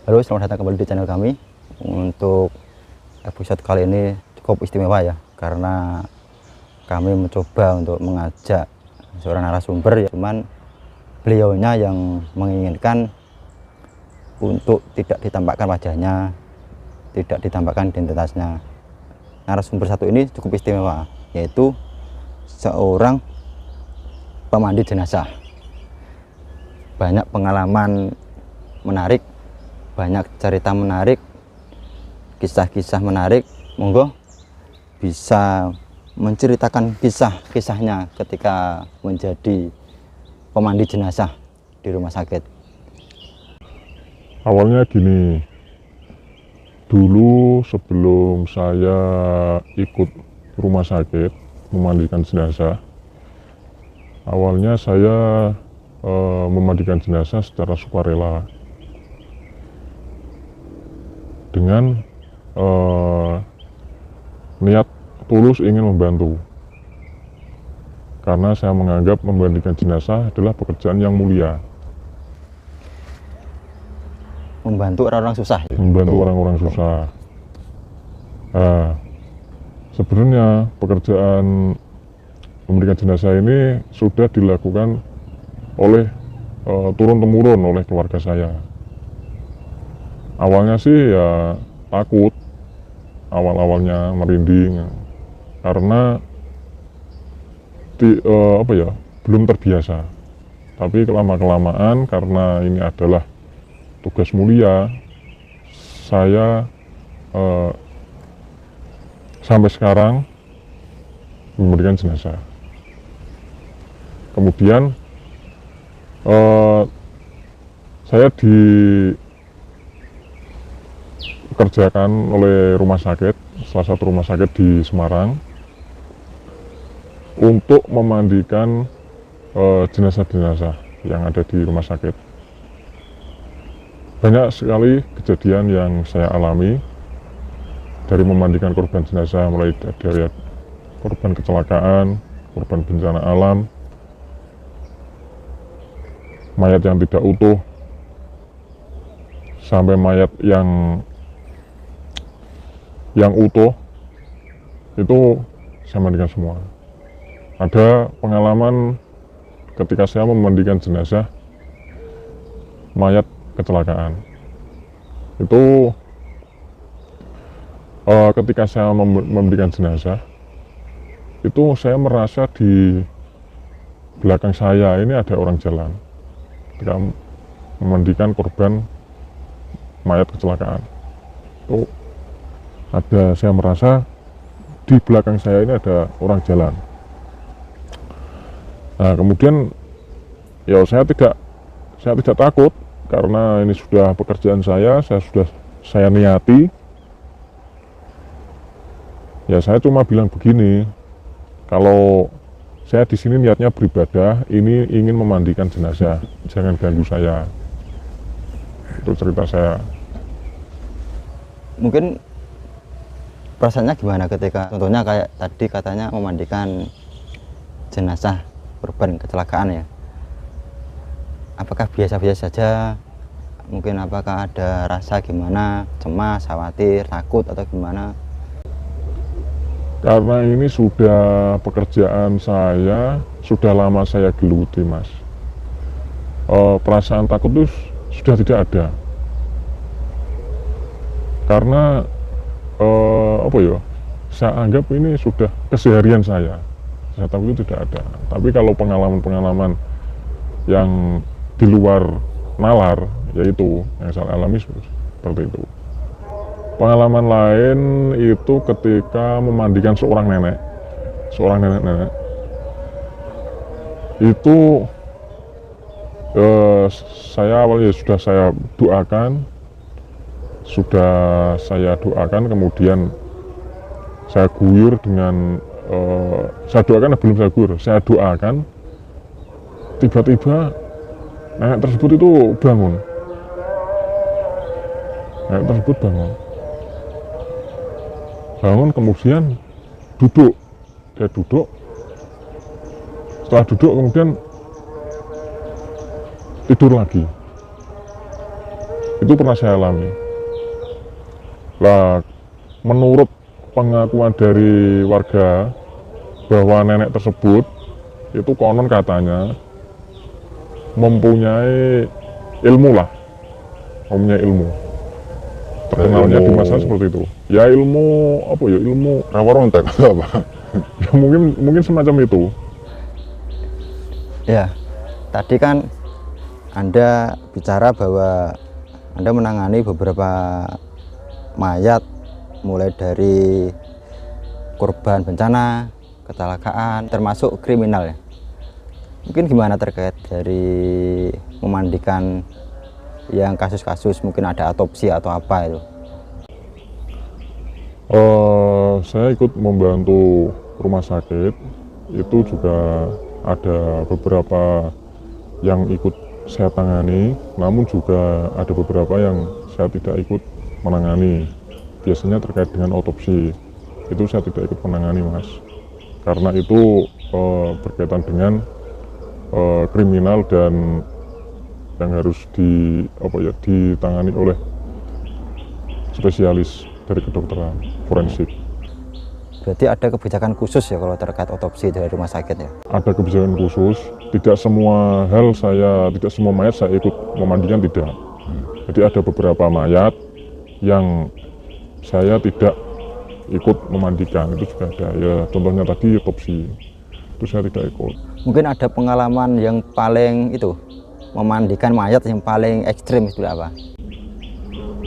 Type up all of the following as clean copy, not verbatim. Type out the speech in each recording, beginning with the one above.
Halo, selamat datang kembali di channel kami. Untuk episode kali ini cukup istimewa ya, karena kami mencoba untuk mengajak seorang narasumber, ya, cuman beliaunya yang menginginkan untuk tidak ditampakkan wajahnya, tidak ditampakkan identitasnya. Narasumber satu ini cukup istimewa, yaitu seorang pemandi jenazah. Banyak pengalaman menarik, banyak cerita menarik, kisah-kisah menarik. Monggo bisa menceritakan kisah-kisahnya ketika menjadi pemandi jenazah di rumah sakit. Awalnya gini, dulu sebelum saya ikut rumah sakit memandikan jenazah, awalnya saya memandikan jenazah secara sukarela dengan niat tulus ingin membantu, karena saya menganggap memandikan jenazah adalah pekerjaan yang mulia. Membantu orang-orang susah. Membantu orang-orang susah. Nah, sebenarnya pekerjaan memandikan jenazah ini sudah dilakukan oleh turun-temurun oleh keluarga saya. Awalnya sih ya takut, awal-awalnya merinding karena belum terbiasa. Tapi kelama-kelamaan, karena ini adalah tugas mulia, saya sampai sekarang memandikan jenazah. Kemudian saya dikerjakan oleh rumah sakit, salah satu rumah sakit di Semarang, untuk memandikan jenazah-jenazah yang ada di rumah sakit. Banyak sekali kejadian yang saya alami dari memandikan korban jenazah, mulai dari korban kecelakaan, korban bencana alam, mayat yang tidak utuh, sampai mayat yang utuh, itu saya mandikan semua. Ada pengalaman ketika saya memandikan jenazah mayat kecelakaan. Itu ketika saya memandikan jenazah, itu saya merasa di belakang saya ini ada orang jalan ketika memandikan korban mayat kecelakaan. Itu saya merasa di belakang saya ini ada orang jalan. Nah, kemudian ya saya tidak takut, karena ini sudah pekerjaan saya niati. Ya saya cuma bilang begini, kalau saya di sini niatnya beribadah, ini ingin memandikan jenazah, jangan ganggu saya. Itu cerita saya. Mungkin perasaannya gimana ketika contohnya kayak tadi katanya memandikan jenazah korban kecelakaan ya? Apakah biasa-biasa saja? Mungkin apakah ada rasa gimana, cemas, khawatir, takut, atau gimana? Karena ini sudah pekerjaan saya, sudah lama saya geluti, Mas. Perasaan takut itu sudah tidak ada. Karena saya anggap ini sudah keseharian saya. Saya tahu itu tidak ada. Tapi kalau pengalaman-pengalaman yang di luar nalar, yaitu yang saya alami seperti itu. Pengalaman lain itu ketika memandikan seorang nenek itu saya awalnya sudah saya doakan, kemudian saya guyur dengan saya doakan, tiba-tiba nenek tersebut itu bangun. Kemudian duduk. Dia duduk. Setelah duduk kemudian tidur lagi. Itu pernah saya alami. Lah, menurut pengakuan dari warga bahwa nenek tersebut itu konon katanya mempunyai ilmu lah, mempunyai ilmu. Terkenalnya di masa seperti itu. Ya ilmu apa ya, ilmu rawarontek atau apa? ya mungkin semacam itu. Ya, tadi kan Anda bicara bahwa Anda menangani beberapa mayat mulai dari korban bencana, kecelakaan, termasuk kriminal ya. Mungkin gimana terkait dari memandikan yang kasus-kasus mungkin ada otopsi atau apa itu? Saya ikut membantu rumah sakit, itu juga ada beberapa yang ikut saya tangani, namun juga ada beberapa yang saya tidak ikut menangani. Biasanya terkait dengan otopsi, itu saya tidak ikut menangani, Mas, karena itu berkaitan dengan kriminal dan yang harus ditangani oleh spesialis dari kedokteran forensik. Berarti ada kebijakan khusus ya kalau terkait otopsi dari rumah sakit ya? Ada kebijakan khusus, tidak semua mayat saya ikut memandikan, tidak. Jadi ada beberapa mayat yang saya tidak ikut memandikan, itu juga ada. Ya contohnya tadi otopsi, itu saya tidak ikut. Mungkin ada pengalaman yang paling itu, memandikan mayat yang paling ekstrim itu apa?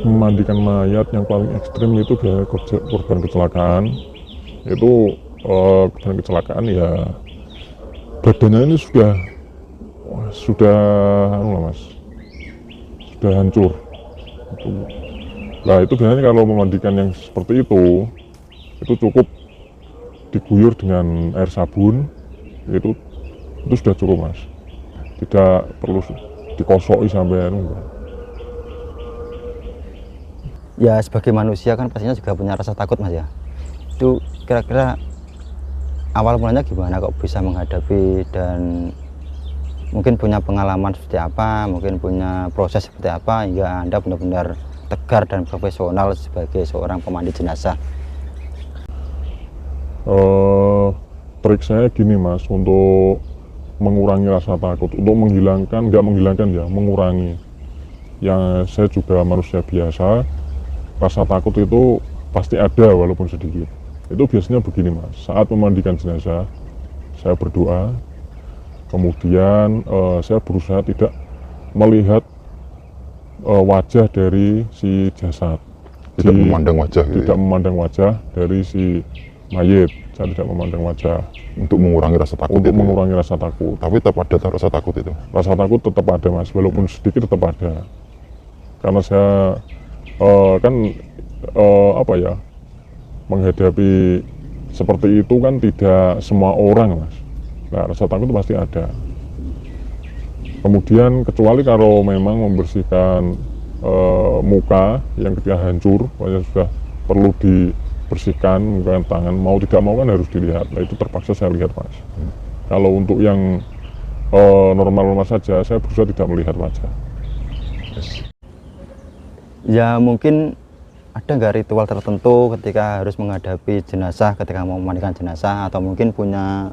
Memandikan mayat yang paling ekstrim itu kayak korban kecelakaan. Itu korban kecelakaan ya badannya ini sudah hancur. Nah itu biasanya kalau memandikan yang seperti itu cukup diguyur dengan air sabun, itu sudah cukup, Mas. Tidak perlu dikosoki sampai Ya sebagai manusia kan pastinya juga punya rasa takut, Mas ya. Itu kira-kira awal mulanya gimana kok bisa menghadapi, dan mungkin punya pengalaman seperti apa, mungkin punya proses seperti apa hingga Anda benar-benar tegar dan profesional sebagai seorang pemandi jenazah? Trik saya gini, Mas, untuk mengurangi rasa takut, untuk mengurangi. Yang saya juga manusia biasa, rasa takut itu pasti ada walaupun sedikit. Itu biasanya begini, Mas, saat memandikan jenazah saya berdoa, kemudian saya berusaha tidak melihat wajah dari si jasad, memandang wajah gitu tidak memandang wajah dari si mayit. Saya tidak memandang wajah untuk mengurangi rasa takut. Mengurangi rasa takut. Tapi tetap ada rasa takut itu. Rasa takut tetap ada, Mas, walaupun sedikit tetap ada. Karena saya menghadapi seperti itu kan tidak semua orang, Mas. Nah, rasa takut itu pasti ada. Kemudian kecuali kalau memang membersihkan muka yang ketika hancur, sudah perlu dibersihkan muka dan tangan, mau tidak mau kan harus dilihat. Nah, itu terpaksa saya lihat, Mas. Kalau untuk yang normal-normal saja, saya berusaha tidak melihat wajah. Ya mungkin ada nggak ritual tertentu ketika harus menghadapi jenazah, ketika mau memandikan jenazah, atau mungkin punya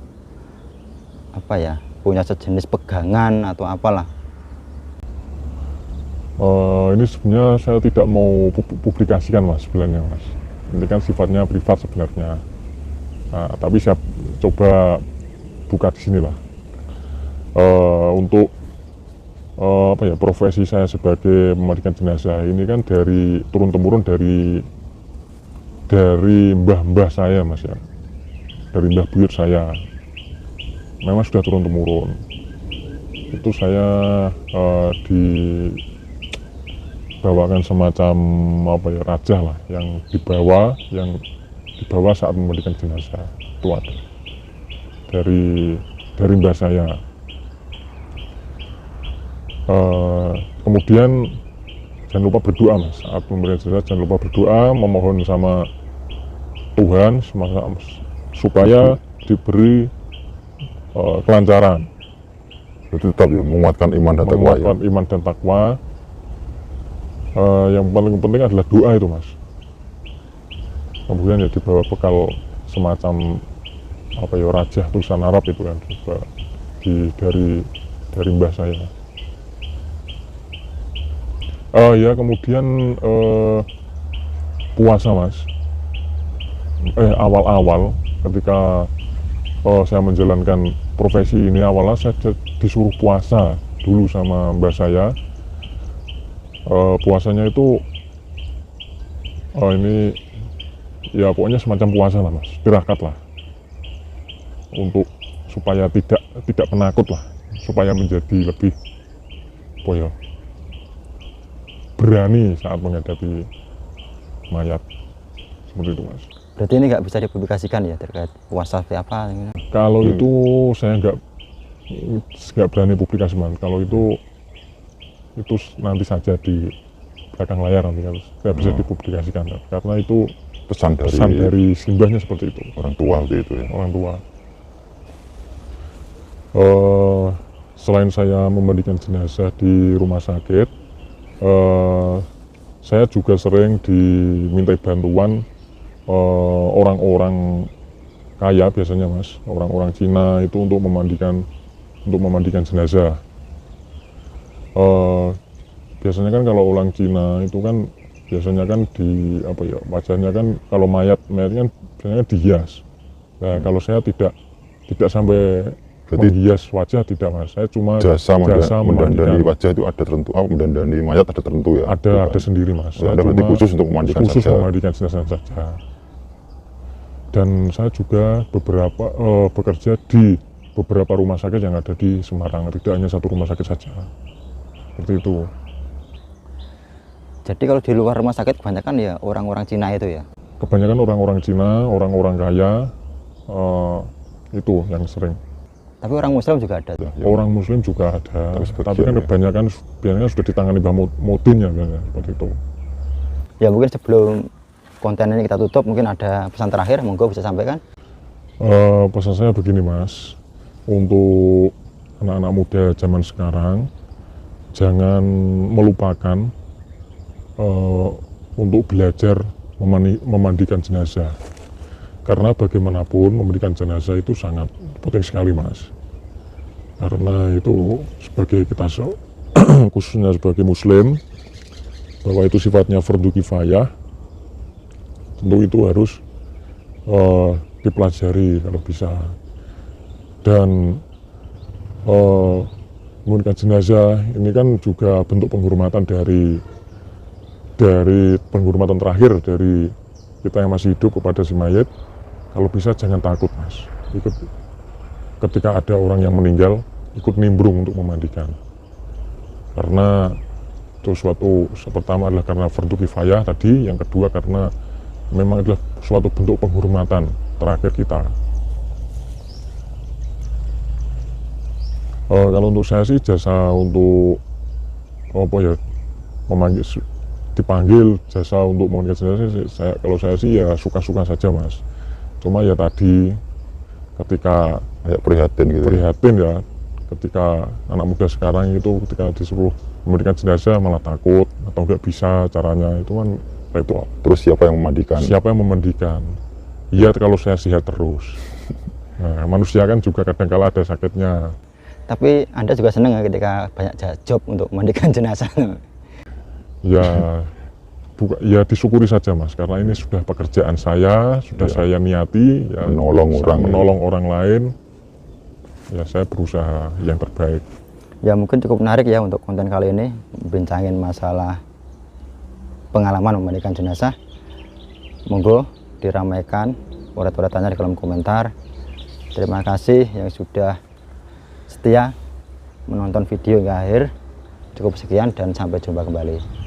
sejenis pegangan atau apalah? Ini sebenarnya saya tidak mau publikasikan, Mas, sebenarnya, Mas. Ini kan sifatnya privat sebenarnya. Nah, tapi saya coba buka di sini lah. Untuk profesi saya sebagai memandikan jenazah ini kan dari turun temurun dari mbah-mbah saya, Mas, ya, dari mbah buyut saya. Memang sudah turun temurun. Itu saya dibawakan semacam rajah lah yang dibawa saat memandikan jenazah. Itu ada dari mbah saya. Kemudian jangan lupa berdoa, Mas, saat memandikan jenazah. Jangan lupa berdoa, memohon sama Tuhan supaya diberi kelancaran. Jadi tetap ya, menguatkan iman dan takwa. Menguatkan iman dan takwa. Yang paling penting adalah doa itu mas. Kemudian ya dibawa bekal semacam apa ya, rajah tulisan Arab itu kan juga dari mbah saya. Ya kemudian puasa mas. Awal-awal ketika saya menjalankan profesi ini, awalnya saya disuruh puasa dulu sama mbah saya. Puasanya itu ini ya pokoknya semacam puasa lah mas, tirakat lah, untuk supaya tidak penakut lah, supaya menjadi lebih berani saat menghadapi mayat, seperti itu mas. Berarti ini nggak bisa dipublikasikan ya terkait puasa seperti apa? Kalau itu saya nggak berani publikasi mas. Kalau itu nanti saja di belakang layar, nanti nggak bisa dipublikasikan karena itu pesan dari simbahnya seperti itu, orang tua itu ya. orang tua. Selain saya memandikan jenazah di rumah sakit, saya juga sering dimintai bantuan orang-orang kaya, biasanya mas, orang-orang Cina itu untuk memandikan jenazah. Biasanya kan kalau orang Cina itu kan biasanya kan wajahnya kan kalau mayat kan biasanya dihias. Nah kalau saya tidak sampai menghias wajah, tidak mas. Saya cuma jasa mendandani memandikan. wajah itu ada tertentu, mendandani mayat ada tertentu ya. Ada sendiri mas. Ada berarti khusus untuk memandikan memandikan jenazah saja. Dan saya juga bekerja di beberapa rumah sakit yang ada di Semarang, tidak hanya satu rumah sakit saja. Seperti itu. Jadi kalau di luar rumah sakit kebanyakan ya orang-orang Cina itu ya? Kebanyakan orang-orang Cina, orang-orang kaya, itu yang sering. Tapi orang Muslim juga ada? Orang Muslim juga ada, tapi kan ya. kebanyakan biasanya sudah ditangani Mbah Mudin ya, seperti itu. Ya mungkin sebelum konten ini kita tutup, mungkin ada pesan terakhir, monggo bisa sampaikan. Pesan saya begini mas, untuk anak-anak muda zaman sekarang, jangan melupakan untuk belajar memandikan jenazah, karena bagaimanapun memandikan jenazah itu sangat penting sekali mas, karena itu sebagai kita khususnya sebagai muslim, bahwa itu sifatnya fardu kifayah, tentu itu harus dipelajari kalau bisa. Dan memandikan jenazah ini kan juga bentuk penghormatan dari penghormatan terakhir dari kita yang masih hidup kepada si mayat. Kalau bisa jangan takut mas, ketika ada orang yang meninggal ikut nimbrung untuk memandikan, karena itu pertama adalah karena fardu kifayah tadi, yang kedua karena memang adalah suatu bentuk penghormatan terakhir kita. Kalau untuk saya sih jasa untuk dipanggil jasa untuk memandikan jenazah, kalau saya sih ya suka-suka saja mas. Cuma ya tadi ketika prihatin ya, ketika anak muda sekarang itu ketika disuruh memandikan jenazah malah takut atau nggak bisa caranya, itu kan repot. Terus siapa yang memandikan? Iya kalau saya sehat terus. Nah, manusia kan juga kadang-kala ada sakitnya. Tapi Anda juga senang ya ketika banyak job untuk memandikan jenazah? Ya disyukuri saja mas, karena ini sudah pekerjaan saya, sudah saya niati ya, menolong orang lain, ya saya berusaha yang terbaik. Ya mungkin cukup menarik ya untuk konten kali ini, bincangin masalah pengalaman memandikan jenazah. Monggo diramaikan coret-coretannya di kolom komentar. Terima kasih yang sudah setia menonton video hingga akhir. Cukup sekian dan sampai jumpa kembali.